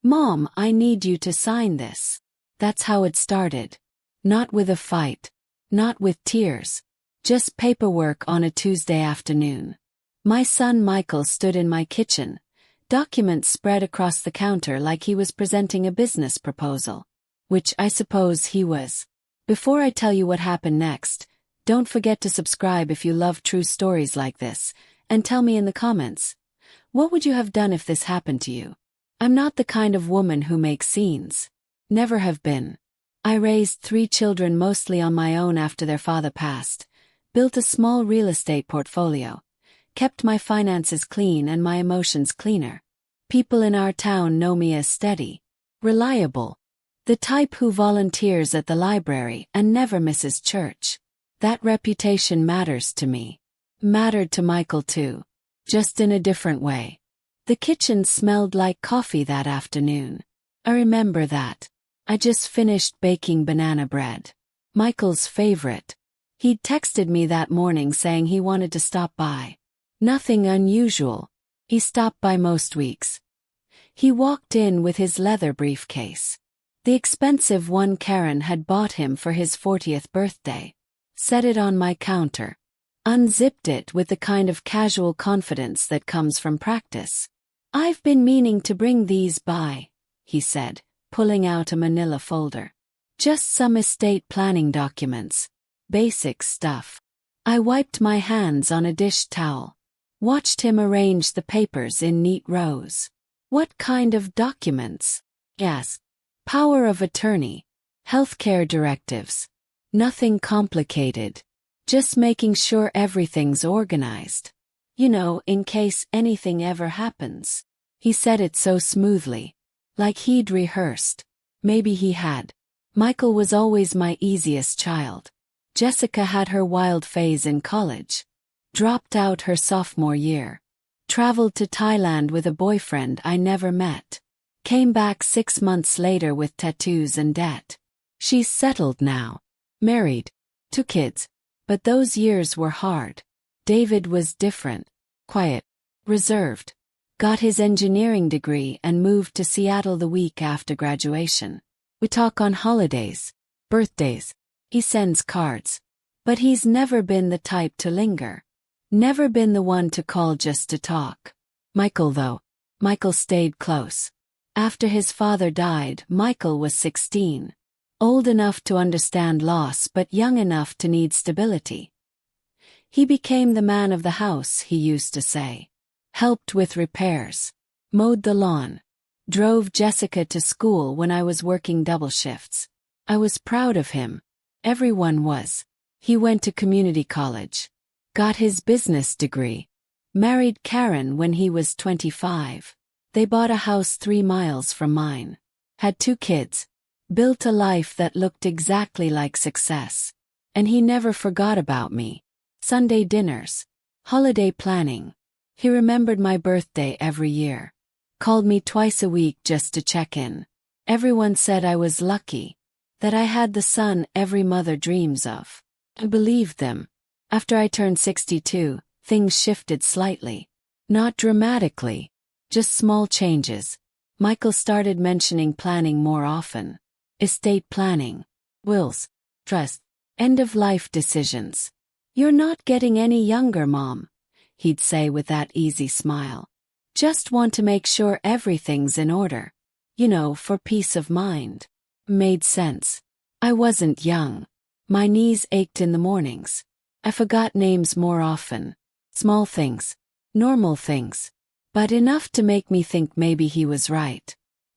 "Mom, I need you to sign this." That's how it started. Not with a fight. Not with tears. Just paperwork on a Tuesday afternoon. My son Michael stood in my kitchen, documents spread across the counter like he was presenting a business proposal. Which I suppose he was. Before I tell you what happened next, don't forget to subscribe if you love true stories like this, and tell me in the comments, what would you have done if this happened to you? I'm not the kind of woman who makes scenes. Never have been. I raised 3 children mostly on my own after their father passed, built a small real estate portfolio, kept my finances clean and my emotions cleaner. People in our town know me as steady, reliable, the type who volunteers at the library and never misses church. That reputation matters to me. Mattered to Michael too. Just in a different way. The kitchen smelled like coffee that afternoon. I remember that. I just finished baking banana bread. Michael's favorite. He'd texted me that morning saying he wanted to stop by. Nothing unusual. He stopped by most weeks. He walked in with his leather briefcase. The expensive one Karen had bought him for his 40th birthday. Set it on my counter. Unzipped it with the kind of casual confidence that comes from practice. "I've been meaning to bring these by," he said, pulling out a manila folder. "Just some estate planning documents. Basic stuff." I wiped my hands on a dish towel. Watched him arrange the papers in neat rows. "What kind of documents?" he asked. "Power of attorney. Healthcare directives. Nothing complicated. Just making sure everything's organized. You know, in case anything ever happens." He said it so smoothly. Like he'd rehearsed. Maybe he had. Michael was always my easiest child. Jessica had her wild phase in college. Dropped out her sophomore year. Traveled to Thailand with a boyfriend I never met. Came back 6 months later with tattoos and debt. She's settled now. Married. 2 kids. But those years were hard. David was different. Quiet. Reserved. Got his engineering degree and moved to Seattle the week after graduation. We talk on holidays. Birthdays. He sends cards. But he's never been the type to linger. Never been the one to call just to talk. Michael though. Michael stayed close. After his father died, Michael was 16. Old enough to understand loss but young enough to need stability. He became the man of the house, he used to say. Helped with repairs. Mowed the lawn. Drove Jessica to school when I was working double shifts. I was proud of him. Everyone was. He went to community college. Got his business degree. Married Karen when he was 25. They bought a house 3 miles from mine. Had 2 kids. Built a life that looked exactly like success. And he never forgot about me. Sunday dinners. Holiday planning. He remembered my birthday every year. Called me twice a week just to check in. Everyone said I was lucky. That I had the son every mother dreams of. I believed them. After I turned 62, things shifted slightly. Not dramatically. Just small changes. Michael started mentioning planning more often. Estate planning. Wills. Trust. End-of-life decisions. "You're not getting any younger, Mom," he'd say with that easy smile. "Just want to make sure everything's in order. You know, for peace of mind." Made sense. I wasn't young. My knees ached in the mornings. I forgot names more often. Small things. Normal things. But enough to make me think maybe he was right.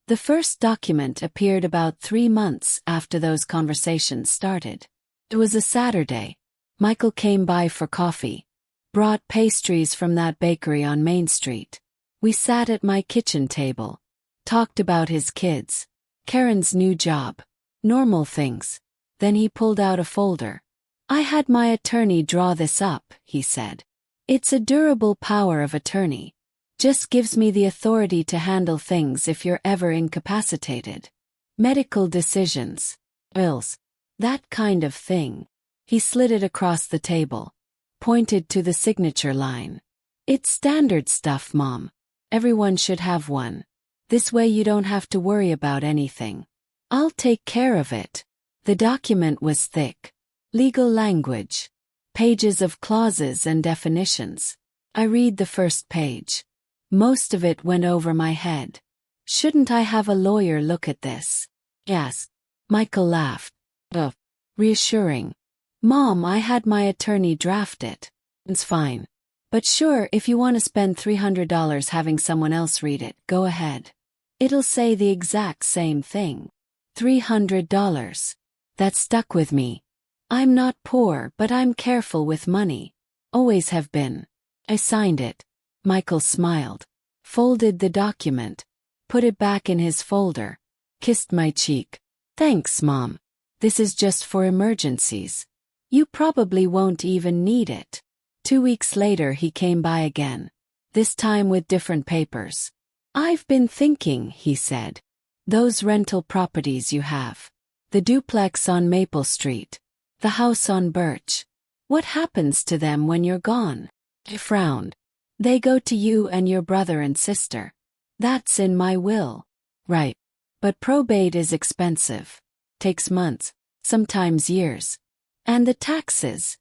The first document appeared about 3 months after those conversations started. It was a Saturday. Michael came by for coffee. Brought pastries from that bakery on Main Street. We sat at my kitchen table. Talked about his kids. Karen's new job. Normal things. Then he pulled out a folder. "I had my attorney draw this up," he said. "It's a durable power of attorney. Just gives me the authority to handle things if you're ever incapacitated. Medical decisions. Wills. That kind of thing." He slid it across the table. Pointed to the signature line. "It's standard stuff, Mom. Everyone should have one." This way you don't have to worry about anything. I'll take care of it. The document was thick. Legal language. Pages of clauses and definitions. I read the first page. Most of it went over my head. Shouldn't I have a lawyer look at this? Yes. Michael laughed. Reassuring. Mom, I had my attorney draft it. It's fine. But sure, if you want to spend $300 having someone else read it, go ahead. It'll say the exact same thing. $300. That stuck with me. I'm not poor, but I'm careful with money. Always have been. I signed it. Michael smiled. Folded the document. Put it back in his folder. Kissed my cheek. Thanks, Mom. This is just for emergencies. You probably won't even need it. 2 weeks later he came by again. This time with different papers. I've been thinking, he said. Those rental properties you have. The duplex on Maple Street. The house on Birch. What happens to them when you're gone? I frowned. They go to you and your brother and sister. That's in my will. Right. But probate is expensive. Takes months, sometimes years. And the taxes.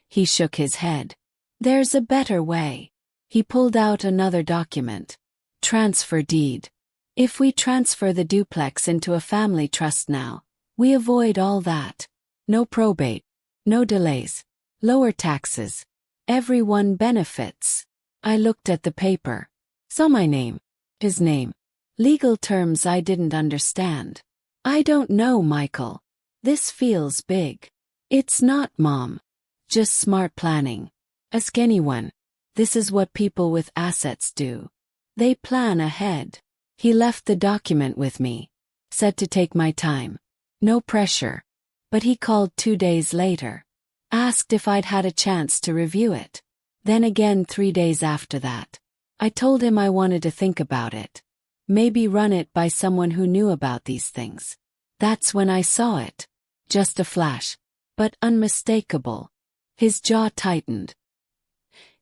He shook his head. There's a better way. He pulled out another document. Transfer deed. If we transfer the duplex into a family trust now, we avoid all that. No probate. No delays. Lower taxes. Everyone benefits. I looked at the paper. Saw my name. His name. Legal terms I didn't understand. I don't know, Michael. This feels big. It's not, Mom. Just smart planning. Ask anyone. This is what people with assets do. They plan ahead. He left the document with me. Said to take my time. No pressure. But he called 2 days later. Asked if I'd had a chance to review it. Then again 3 days after that. I told him I wanted to think about it. Maybe run it by someone who knew about these things. That's when I saw it. Just a flash. But unmistakable. His jaw tightened.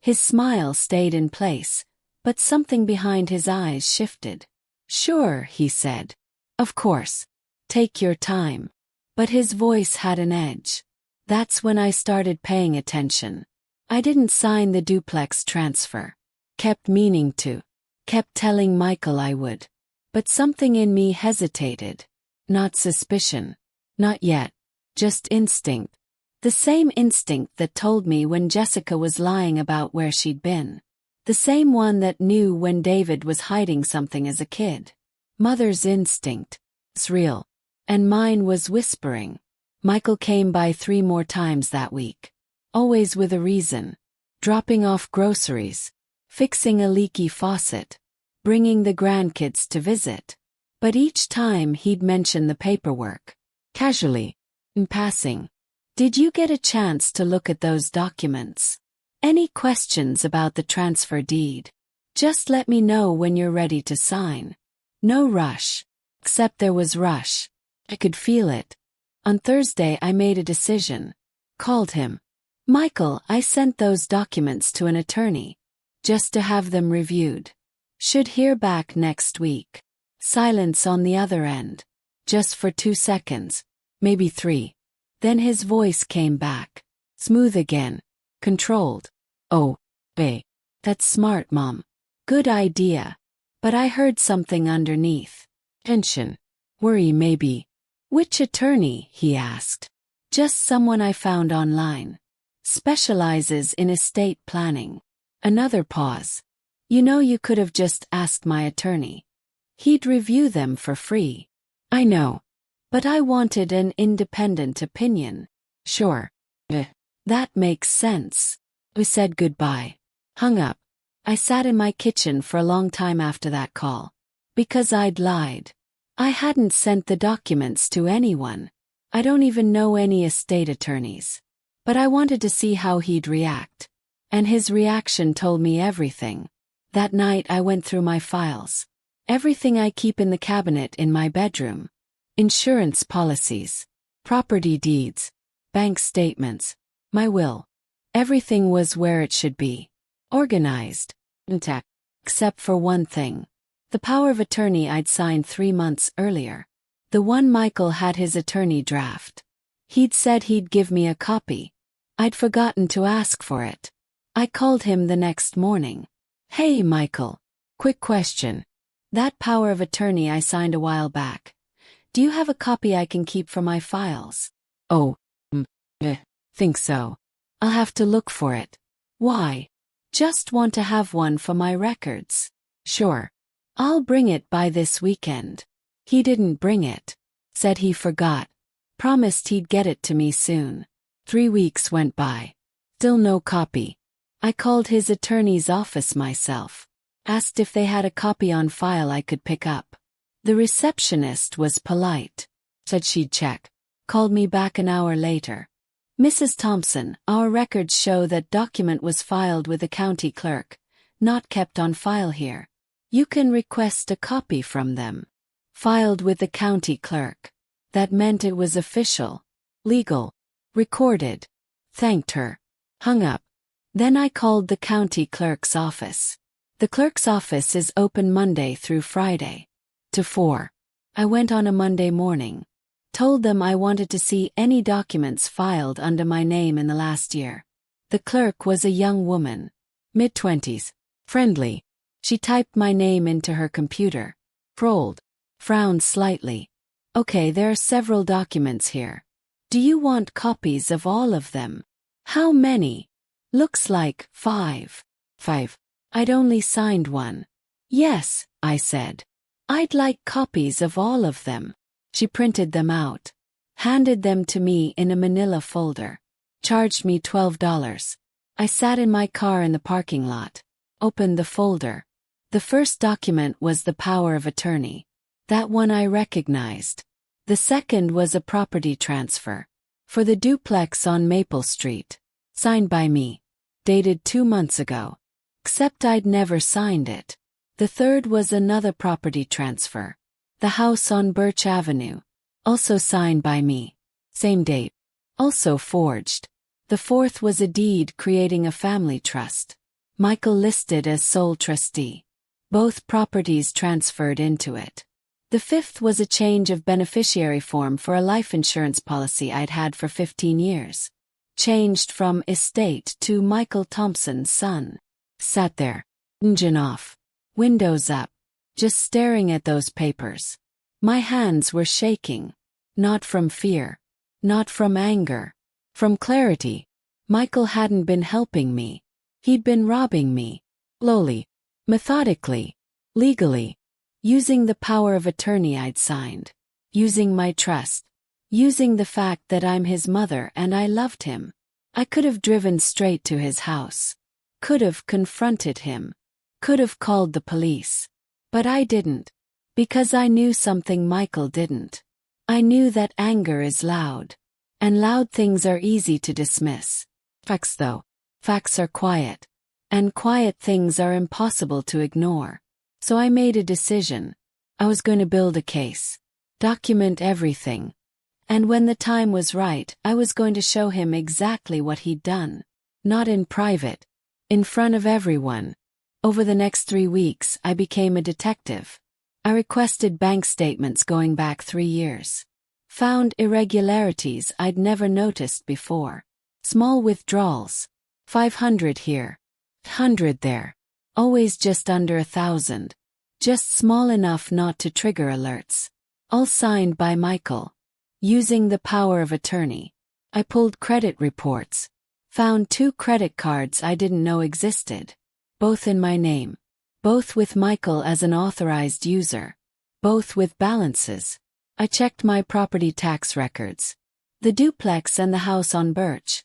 His smile stayed in place, but something behind his eyes shifted. Sure, he said. Of course. Take your time. But his voice had an edge. That's when I started paying attention. I didn't sign the duplex transfer. Kept meaning to. Kept telling Michael I would. But something in me hesitated. Not suspicion. Not yet. Just instinct. The same instinct that told me when Jessica was lying about where she'd been. The same one that knew when David was hiding something as a kid. Mother's instinct. It's real. And mine was whispering. Michael came by 3 more times that week. Always with a reason. Dropping off groceries. Fixing a leaky faucet. Bringing the grandkids to visit. But each time he'd mention the paperwork. Casually. In passing. Did you get a chance to look at those documents? Any questions about the transfer deed? Just let me know when you're ready to sign. No rush. Except there was rush. I could feel it. On Thursday I made a decision. Called him. Michael, I sent those documents to an attorney. Just to have them reviewed. Should hear back next week. Silence on the other end. Just for 2 seconds. Maybe 3. Then his voice came back. Smooth again. Controlled. Oh, babe. That's smart, Mom. Good idea. But I heard something underneath. Tension. Worry maybe. Which attorney? He asked. Just someone I found online. Specializes in estate planning. Another pause. You know, you could have just asked my attorney. He'd review them for free. I know. But I wanted an independent opinion. Sure. That makes sense. We said goodbye. Hung up. I sat in my kitchen for a long time after that call. Because I'd lied. I hadn't sent the documents to anyone. I don't even know any estate attorneys. But I wanted to see how he'd react. And his reaction told me everything. That night I went through my files. Everything I keep in the cabinet in my bedroom. Insurance policies. Property deeds. Bank statements. My will. Everything was where it should be. Organized. Intact. Except for one thing. The power of attorney I'd signed 3 months earlier. The one Michael had his attorney draft. He'd said he'd give me a copy. I'd forgotten to ask for it. I called him the next morning. Hey Michael. Quick question. That power of attorney I signed a while back. Do you have a copy I can keep for my files? Oh, think so. I'll have to look for it. Why? Just want to have one for my records. Sure. I'll bring it by this weekend. He didn't bring it. Said he forgot. Promised he'd get it to me soon. 3 weeks went by. Still no copy. I called his attorney's office myself. Asked if they had a copy on file I could pick up. The receptionist was polite. Said she'd check. Called me back an hour later. Mrs. Thompson, our records show that document was filed with the county clerk, not kept on file here. You can request a copy from them. Filed with the county clerk. That meant it was official. Legal. Recorded. Thanked her. Hung up. Then I called the county clerk's office. The clerk's office is open Monday through Friday. To 4. I went on a Monday morning. Told them I wanted to see any documents filed under my name in the last year. The clerk was a young woman. Mid-20s. Friendly. She typed my name into her computer. Rolled. Frowned slightly. Okay, there are several documents here. Do you want copies of all of them? How many? Looks like 5. 5. I'd only signed 1. Yes, I said. I'd like copies of all of them. She printed them out. Handed them to me in a manila folder. Charged me $12. I sat in my car in the parking lot. Opened the folder. The first document was the power of attorney. That one I recognized. The second was a property transfer. For the duplex on Maple Street. Signed by me. Dated 2 months ago. Except I'd never signed it. The third was another property transfer. The house on Birch Avenue. Also signed by me. Same date. Also forged. The fourth was a deed creating a family trust. Michael listed as sole trustee. Both properties transferred into it. The fifth was a change of beneficiary form for a life insurance policy I'd had for 15 years. Changed from estate to Michael Thompson's son. Sat there. Engine off. Windows up. Just staring at those papers. My hands were shaking. Not from fear. Not from anger. From clarity. Michael hadn't been helping me. He'd been robbing me. Slowly. Methodically. Legally. Using the power of attorney I'd signed. Using my trust. Using the fact that I'm his mother and I loved him. I could have driven straight to his house. Could have confronted him. Could have called the police. But I didn't. Because I knew something Michael didn't. I knew that anger is loud. And loud things are easy to dismiss. Facts though. Facts are quiet. And quiet things are impossible to ignore. So I made a decision. I was going to build a case. Document everything. And when the time was right, I was going to show him exactly what he'd done. Not in private. In front of everyone. Over the next 3 weeks, I became a detective. I requested bank statements going back 3 years. Found irregularities I'd never noticed before. Small withdrawals. 500 here. 100 there. Always just under 1,000. Just small enough not to trigger alerts. All signed by Michael. Using the power of attorney. I pulled credit reports. Found 2 credit cards I didn't know existed. Both in my name. Both with Michael as an authorized user. Both with balances. I checked my property tax records. The duplex and the house on Birch.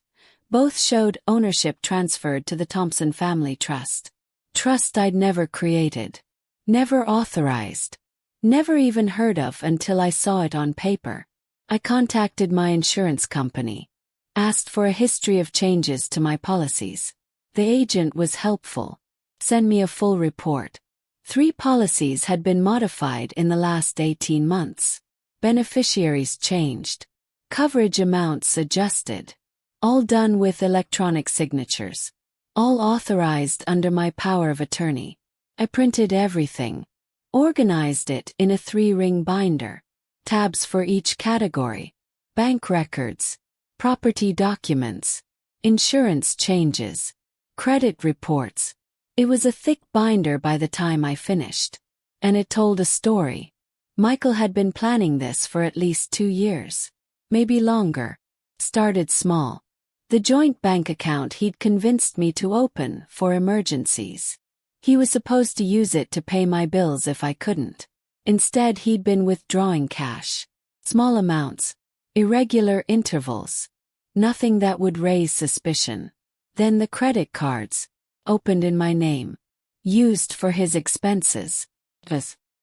Both showed ownership transferred to the Thompson Family Trust. Trust I'd never created. Never authorized. Never even heard of until I saw it on paper. I contacted my insurance company. Asked for a history of changes to my policies. The agent was helpful. Sent me a full report. 3 policies had been modified in the last 18 months. Beneficiaries changed. Coverage amounts adjusted. All done with electronic signatures. All authorized under my power of attorney. I printed everything. Organized it in a 3-ring binder. Tabs for each category. Bank records. Property documents. Insurance changes. Credit reports. It was a thick binder by the time I finished. And it told a story. Michael had been planning this for at least 2 years. Maybe longer. Started small. The joint bank account he'd convinced me to open for emergencies. He was supposed to use it to pay my bills if I couldn't. Instead, he'd been withdrawing cash. Small amounts. Irregular intervals. Nothing that would raise suspicion. Then the credit cards. Opened in my name. Used for his expenses.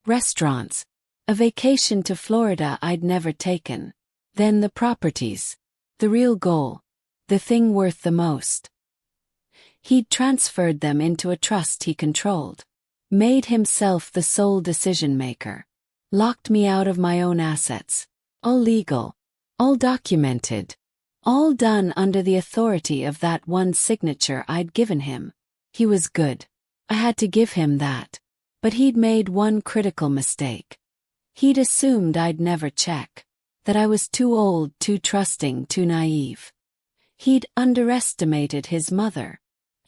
Restaurants. A vacation to Florida I'd never taken. Then the properties. The real goal. The thing worth the most. He'd transferred them into a trust he controlled. Made himself the sole decision-maker. Locked me out of my own assets. All legal. All documented. All done under the authority of that one signature I'd given him. He was good. I had to give him that. But he'd made one critical mistake. He'd assumed I'd never check. That I was too old, too trusting, too naive. He'd underestimated his mother.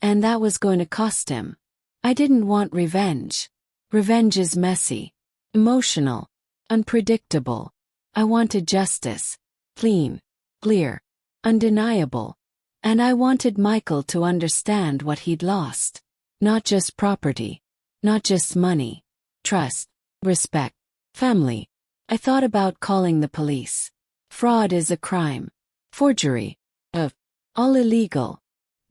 And that was going to cost him. I didn't want revenge. Revenge is messy. Emotional. Unpredictable. I wanted justice. Clean. Clear. Undeniable. And I wanted Michael to understand what he'd lost. Not just property. Not just money. Trust. Respect. Family. I thought about calling the police. Fraud is a crime. Forgery. All illegal.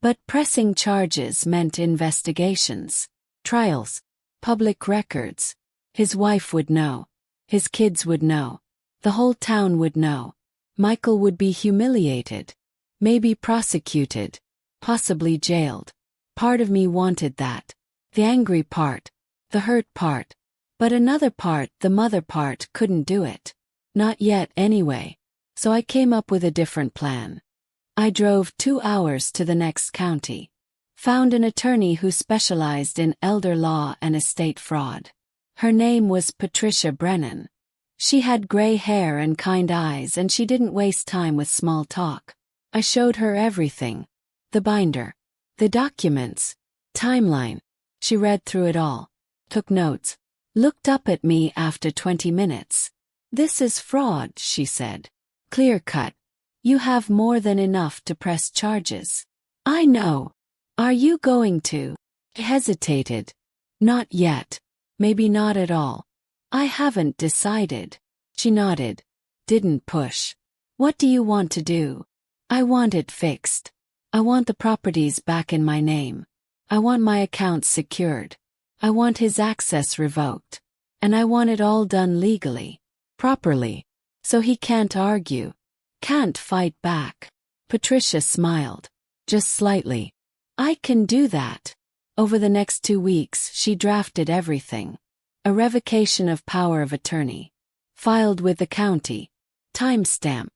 But pressing charges meant investigations. Trials. Public records. His wife would know. His kids would know. The whole town would know. Michael would be humiliated. Maybe prosecuted. Possibly jailed. Part of me wanted that. The angry part. The hurt part. But another part, the mother part, couldn't do it. Not yet anyway. So I came up with a different plan. I drove 2 hours to the next county. Found an attorney who specialized in elder law and estate fraud. Her name was Patricia Brennan. She had gray hair and kind eyes, and she didn't waste time with small talk. I showed her everything. The binder. The documents. Timeline. She read through it all. Took notes. Looked up at me after 20 minutes. "This is fraud," she said. "Clear cut. You have more than enough to press charges." "I know. Are you going to?" I hesitated. "Not yet. Maybe not at all. I haven't decided." She nodded. Didn't push. "What do you want to do?" "I want it fixed. I want the properties back in my name. I want my accounts secured. I want his access revoked. And I want it all done legally. Properly. So he can't argue. Can't fight back." Patricia smiled. Just slightly. "I can do that." Over the next 2 weeks, she drafted everything. A revocation of power of attorney. Filed with the county. Timestamp.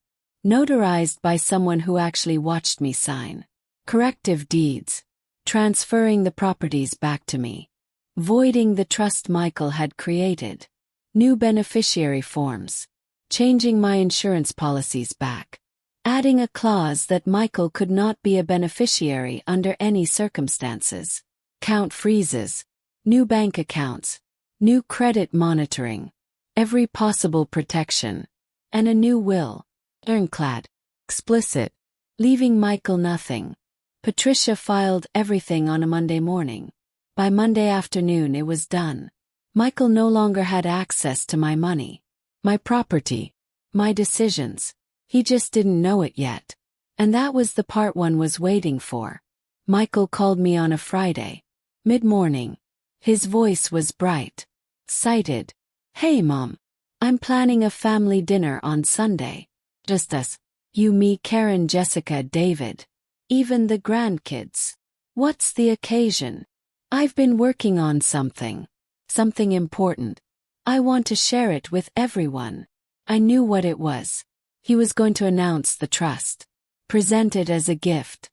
Notarized by someone who actually watched me sign. Corrective deeds. Transferring the properties back to me. Voiding the trust Michael had created. New beneficiary forms. Changing my insurance policies back. Adding a clause that Michael could not be a beneficiary under any circumstances. Count freezes. New bank accounts. New credit monitoring. Every possible protection. And a new will. Ironclad. Explicit. Leaving Michael nothing. Patricia filed everything on a Monday morning. By Monday afternoon it was done. Michael no longer had access to my money. My property. My decisions. He just didn't know it yet. And that was the part one was waiting for. Michael called me on a Friday. Mid-morning. His voice was bright. Excited. "Hey Mom. I'm planning a family dinner on Sunday. Just us. You, me, Karen, Jessica, David. Even the grandkids. What's the occasion? I've been working on something. Something important. I want to share it with everyone." I knew what it was. He was going to announce the trust. Present it as a gift.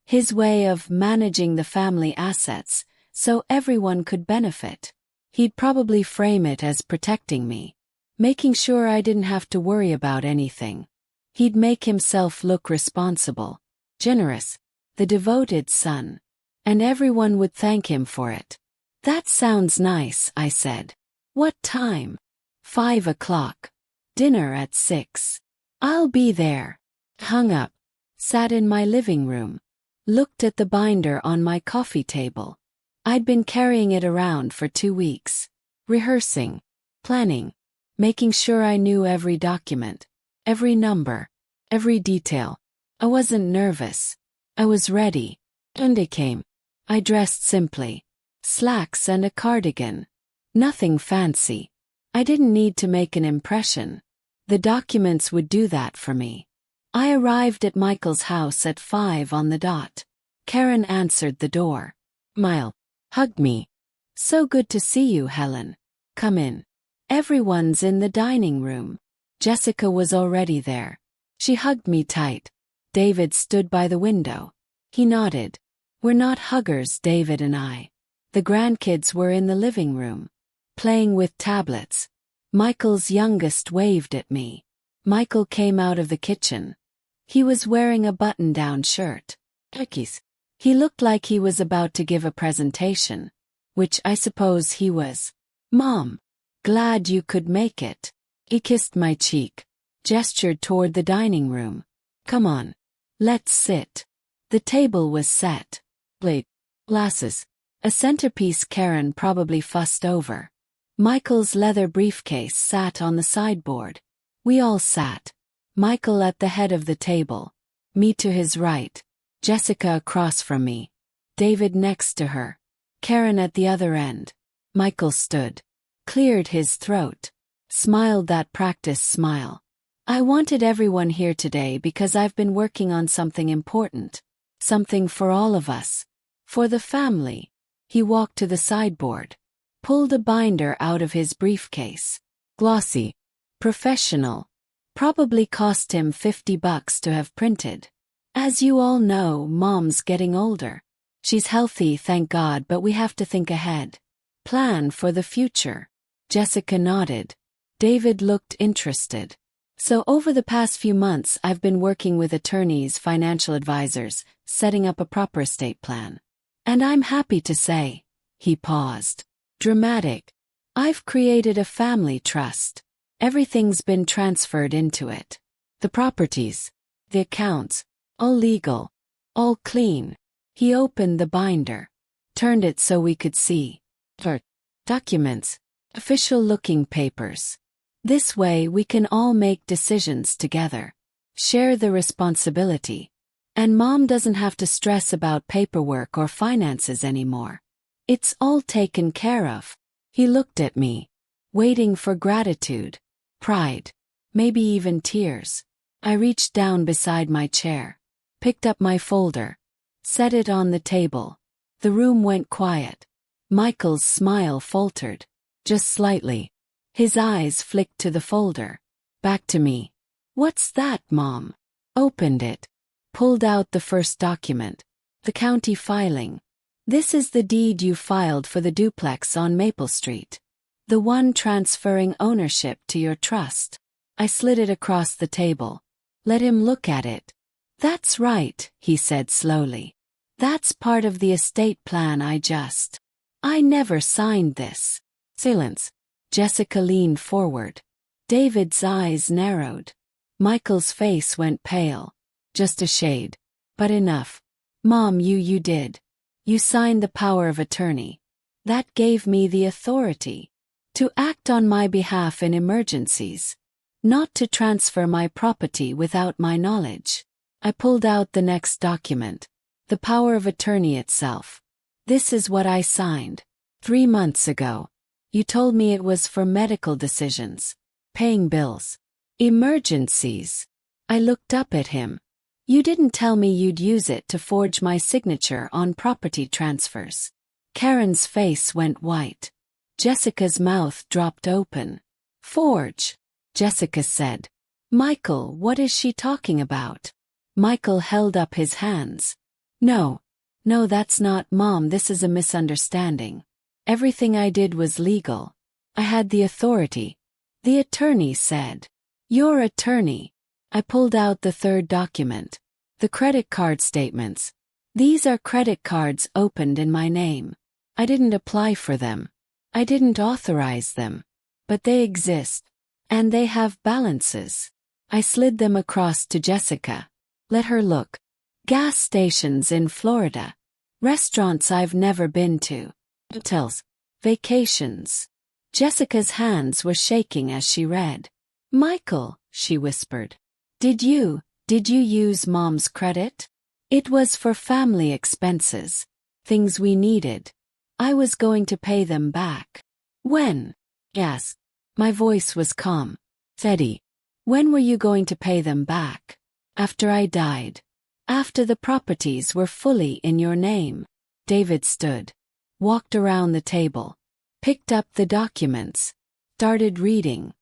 His way of managing the family assets, so everyone could benefit. He'd probably frame it as protecting me, making sure I didn't have to worry about anything. He'd make himself look responsible, generous, the devoted son. And everyone would thank him for it. That sounds nice, I said. What time? 5 o'clock. Dinner at 6. I'll be there. Hung up. Sat in my living room. Looked at the binder on my coffee table. I'd been carrying it around for 2 weeks. Rehearsing. Planning. Making sure I knew every document. Every number. Every detail. I wasn't nervous. I was ready. And it came. I dressed simply. Slacks and a cardigan. Nothing fancy. I didn't need to make an impression. The documents would do that for me. I arrived at Michael's house at 5 on the dot. Karen answered the door. Mile. Hugged me. So good to see you, Helen. Come in. Everyone's in the dining room. Jessica was already there. She hugged me tight. David stood by the window. He nodded. We're not huggers, David and I. The grandkids were in the living room, playing with tablets. Michael's youngest waved at me. Michael came out of the kitchen. He was wearing a button-down shirt. He looked like he was about to give a presentation, which I suppose he was. Mom, glad you could make it. He kissed my cheek, gestured toward the dining room. Come on, let's sit. The table was set. Plate, glasses, a centerpiece Karen probably fussed over. Michael's leather briefcase sat on the sideboard. We all sat. Michael at the head of the table, me to his right, Jessica across from me, David next to her, Karen at the other end. Michael stood, cleared his throat, smiled that practice smile. I wanted everyone here today because I've been working on something important. Something for all of us. For the family. He walked to the sideboard. Pulled a binder out of his briefcase. Glossy. Professional. Probably cost him $50 to have printed. As you all know, Mom's getting older. She's healthy, thank God, but we have to think ahead. Plan for the future. Jessica nodded. David looked interested. So over the past few months I've been working with attorneys, financial advisors, setting up a proper estate plan. And I'm happy to say, he paused. Dramatic. I've created a family trust. Everything's been transferred into it. The properties, the accounts, all legal, all clean. He opened the binder, turned it so we could see. Documents, official-looking papers. This way we can all make decisions together, share the responsibility. And Mom doesn't have to stress about paperwork or finances anymore. It's all taken care of. He looked at me, waiting for gratitude, pride, maybe even tears. I reached down beside my chair, picked up my folder, set it on the table. The room went quiet. Michael's smile faltered, just slightly. His eyes flicked to the folder. Back to me. What's that, Mom? Opened it. Pulled out the first document. The county filing. This is the deed you filed for the duplex on Maple Street. The one transferring ownership to your trust. I slid it across the table. Let him look at it. That's right, he said slowly. That's part of the estate plan I never signed this. Silence. Jessica leaned forward. David's eyes narrowed. Michael's face went pale. Just a shade. But enough. Mom, you did. You signed the power of attorney. That gave me the authority to act on my behalf in emergencies. Not to transfer my property without my knowledge. I pulled out the next document. The power of attorney itself. This is what I signed. 3 months ago. You told me it was for medical decisions. Paying bills. Emergencies. I looked up at him. You didn't tell me you'd use it to forge my signature on property transfers. Karen's face went white. Jessica's mouth dropped open. Forge, Jessica said. Michael, what is she talking about? Michael held up his hands. No, that's not, Mom, this is a misunderstanding. Everything I did was legal. I had the authority. The attorney said. Your attorney. I pulled out the third document. The credit card statements. These are credit cards opened in my name. I didn't apply for them. I didn't authorize them. But they exist. And they have balances. I slid them across to Jessica. Let her look. Gas stations in Florida. Restaurants I've never been to. Hotels. Vacations. Jessica's hands were shaking as she read. Michael, she whispered. Did you use Mom's credit? It was for family expenses. Things we needed. I was going to pay them back. When? Yes. My voice was calm. Teddy. When were you going to pay them back? After I died. After the properties were fully in your name. David stood. Walked around the table. Picked up the documents. Started reading.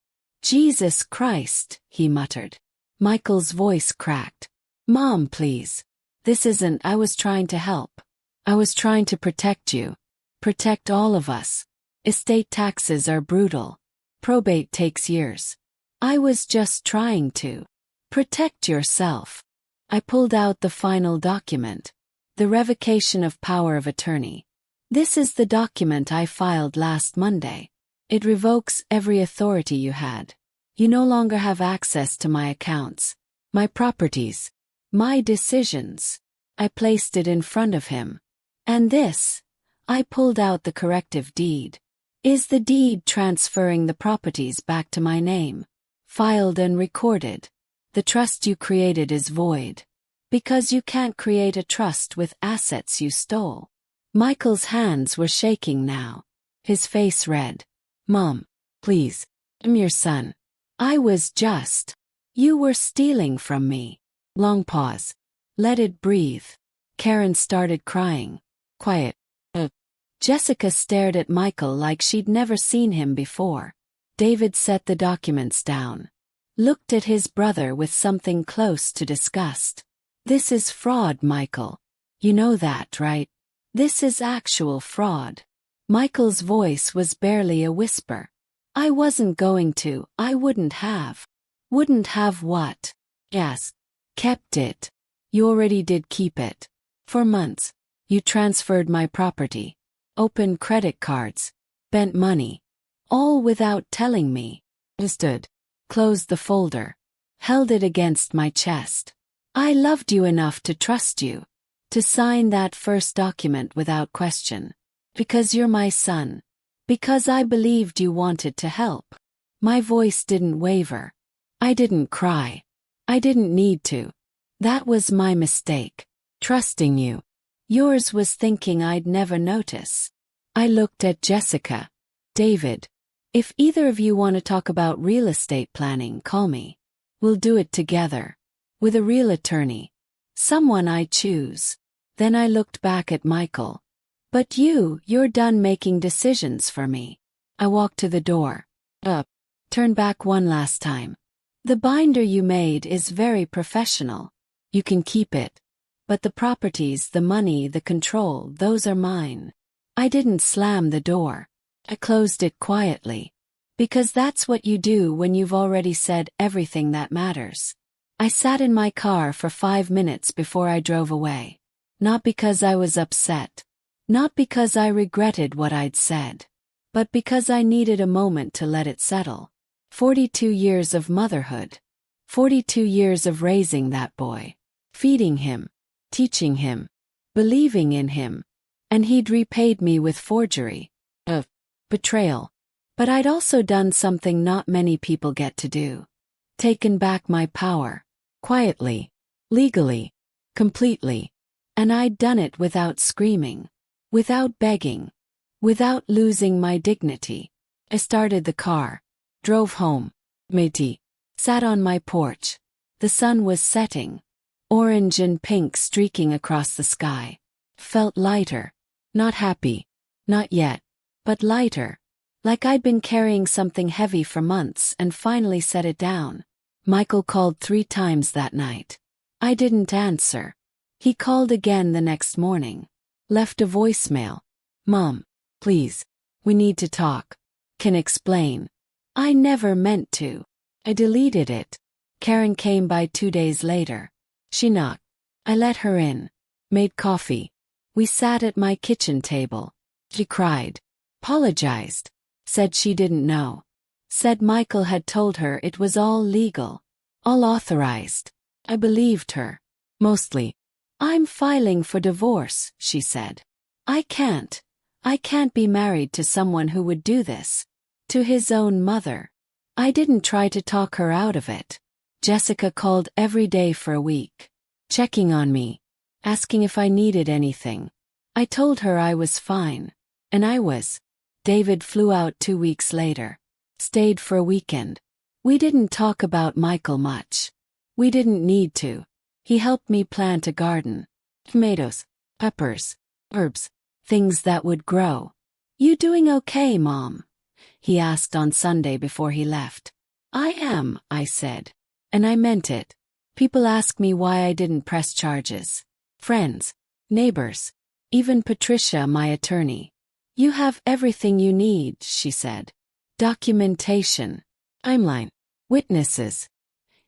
Jesus Christ, he muttered. Michael's voice cracked. Mom, please. This isn't. I was trying to help. I was trying to protect you. Protect all of us. Estate taxes are brutal. Probate takes years. I was just trying to protect yourself. I pulled out the final document. The revocation of power of attorney. This is the document I filed last Monday. It revokes every authority you had. You no longer have access to my accounts, my properties, my decisions. I placed it in front of him. And this, I pulled out the corrective deed. Is the deed transferring the properties back to my name? Filed and recorded. The trust you created is void. Because you can't create a trust with assets you stole. Michael's hands were shaking now. His face red. Mom, please. I'm your son. I was just. You were stealing from me. Long pause. Let it breathe. Karen started crying. Quiet. Jessica stared at Michael like she'd never seen him before. David set the documents down. Looked at his brother with something close to disgust. This is fraud, Michael. You know that, right? This is actual fraud. Michael's voice was barely a whisper. I wasn't going to. I wouldn't have. Wouldn't have what? Yes. Kept it. You already did keep it. For months. You transferred my property. Opened credit cards. Spent money. All without telling me. Understood. Closed the folder. Held it against my chest. I loved you enough to trust you. To sign that first document without question. Because you're my son. Because I believed you wanted to help. My voice didn't waver. I didn't cry. I didn't need to. That was my mistake. Trusting you. Yours was thinking I'd never notice. I looked at Jessica. David. If either of you want to talk about real estate planning, call me. We'll do it together. With a real attorney. Someone I choose. Then I looked back at Michael. But you're done making decisions for me. I walked to the door. Up. Turn back one last time. The binder you made is very professional. You can keep it. But the properties, the money, the control, those are mine. I didn't slam the door. I closed it quietly. Because that's what you do when you've already said everything that matters. I sat in my car for 5 minutes before I drove away. Not because I was upset. Not because I regretted what I'd said. But because I needed a moment to let it settle. 42 years of motherhood. 42 years of raising that boy. Feeding him. Teaching him. Believing in him. And he'd repaid me with forgery. Betrayal. But I'd also done something not many people get to do. Taken back my power. Quietly. Legally. Completely. And I'd done it without screaming. Without begging. Without losing my dignity. I started the car. Drove home. Made tea. Sat on my porch. The sun was setting. Orange and pink streaking across the sky. Felt lighter. Not happy. Not yet. But lighter. Like I'd been carrying something heavy for months and finally set it down. Michael called 3 times that night. I didn't answer. He called again the next morning. Left a voicemail. Mom, please. We need to talk. Can explain. I never meant to. I deleted it. Karen came by 2 days later. She knocked. I let her in. Made coffee. We sat at my kitchen table. She cried. Apologized. Said she didn't know. Said Michael had told her it was all legal. All authorized. I believed her. Mostly. I'm filing for divorce, she said. I can't be married to someone who would do this. To his own mother. I didn't try to talk her out of it. Jessica called every day for a week. Checking on me. Asking if I needed anything. I told her I was fine. And I was. David flew out 2 weeks later. Stayed for a weekend. We didn't talk about Michael much. We didn't need to. He helped me plant a garden. Tomatoes, peppers, herbs, things that would grow. You doing okay, Mom? He asked on Sunday before he left. I am, I said. And I meant it. People ask me why I didn't press charges. Friends, neighbors, even Patricia, my attorney. You have everything you need, she said. Documentation, timeline, witnesses.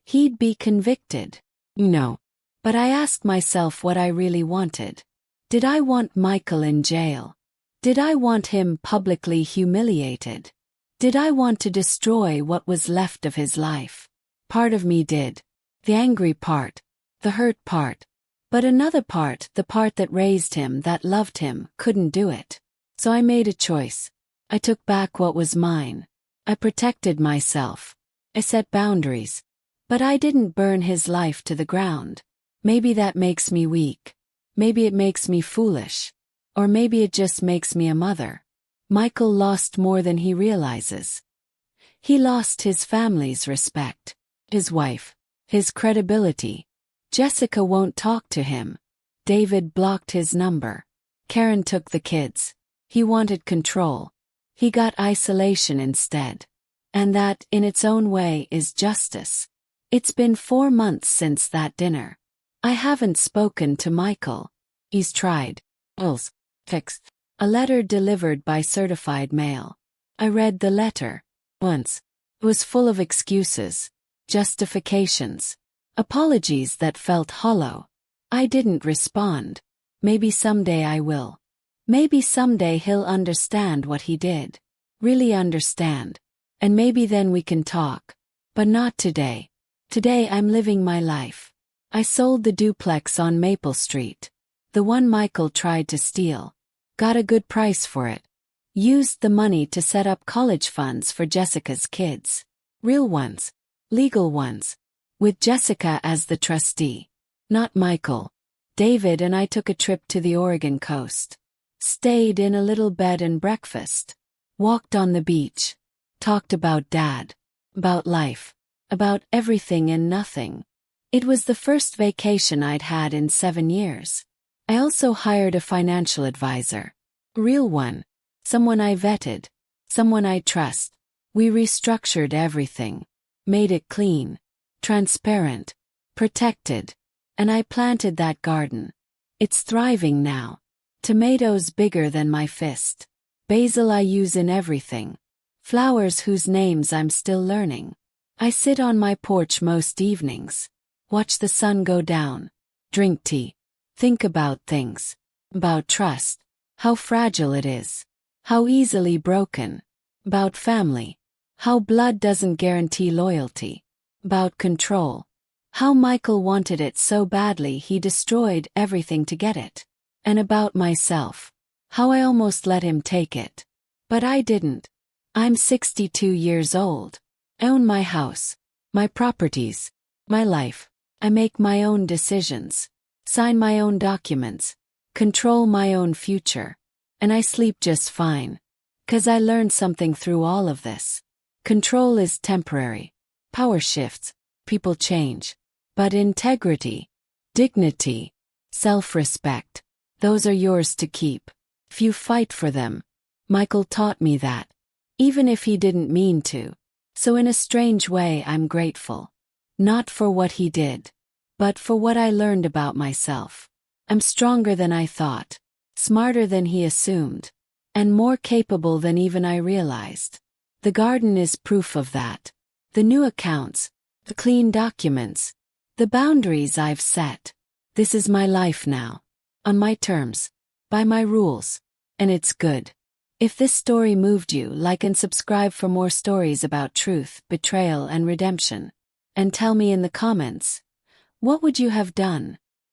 He'd be convicted. No. But I asked myself what I really wanted. Did I want Michael in jail? Did I want him publicly humiliated? Did I want to destroy what was left of his life? Part of me did. The angry part. The hurt part. But another part, the part that raised him, that loved him, couldn't do it. So I made a choice. I took back what was mine. I protected myself. I set boundaries. But I didn't burn his life to the ground. Maybe that makes me weak. Maybe it makes me foolish. Or maybe it just makes me a mother. Michael lost more than he realizes. He lost his family's respect, his wife, his credibility. Jessica won't talk to him. David blocked his number. Karen took the kids. He wanted control. He got isolation instead. And that, in its own way, is justice. It's been 4 months since that dinner. I haven't spoken to Michael. He's tried. Bills. Fixed. A letter delivered by certified mail. I read the letter. Once. It was full of excuses. Justifications. Apologies that felt hollow. I didn't respond. Maybe someday I will. Maybe someday he'll understand what he did. Really understand. And maybe then we can talk. But not today. Today I'm living my life. I sold the duplex on Maple Street. The one Michael tried to steal. Got a good price for it. Used the money to set up college funds for Jessica's kids. Real ones. Legal ones. With Jessica as the trustee. Not Michael. David and I took a trip to the Oregon coast. Stayed in a little bed and breakfast. Walked on the beach. Talked about Dad. About life. About everything and nothing. It was the first vacation I'd had in 7 years. I also hired a financial advisor. A real one. Someone I vetted. Someone I trust. We restructured everything. Made it clean. Transparent. Protected. And I planted that garden. It's thriving now. Tomatoes bigger than my fist. Basil I use in everything. Flowers whose names I'm still learning. I sit on my porch most evenings. Watch the sun go down. Drink tea. Think about things. About trust. How fragile it is. How easily broken. About family. How blood doesn't guarantee loyalty. About control. How Michael wanted it so badly he destroyed everything to get it. And about myself. How I almost let him take it. But I didn't. I'm 62 years old. I own my house. My properties. My life. I make my own decisions. Sign my own documents. Control my own future. And I sleep just fine. 'Cause I learned something through all of this. Control is temporary. Power shifts. People change. But integrity, dignity, self-respect, those are yours to keep. If you fight for them. Michael taught me that. Even if he didn't mean to. So in a strange way I'm grateful. Not for what he did. But for what I learned about myself. I'm stronger than I thought. Smarter than he assumed. And more capable than even I realized. The garden is proof of that. The new accounts, the clean documents, the boundaries I've set. This is my life now. On my terms. By my rules. And it's good. If this story moved you, like and subscribe for more stories about truth, betrayal, and redemption. And tell me in the comments, what would you have done?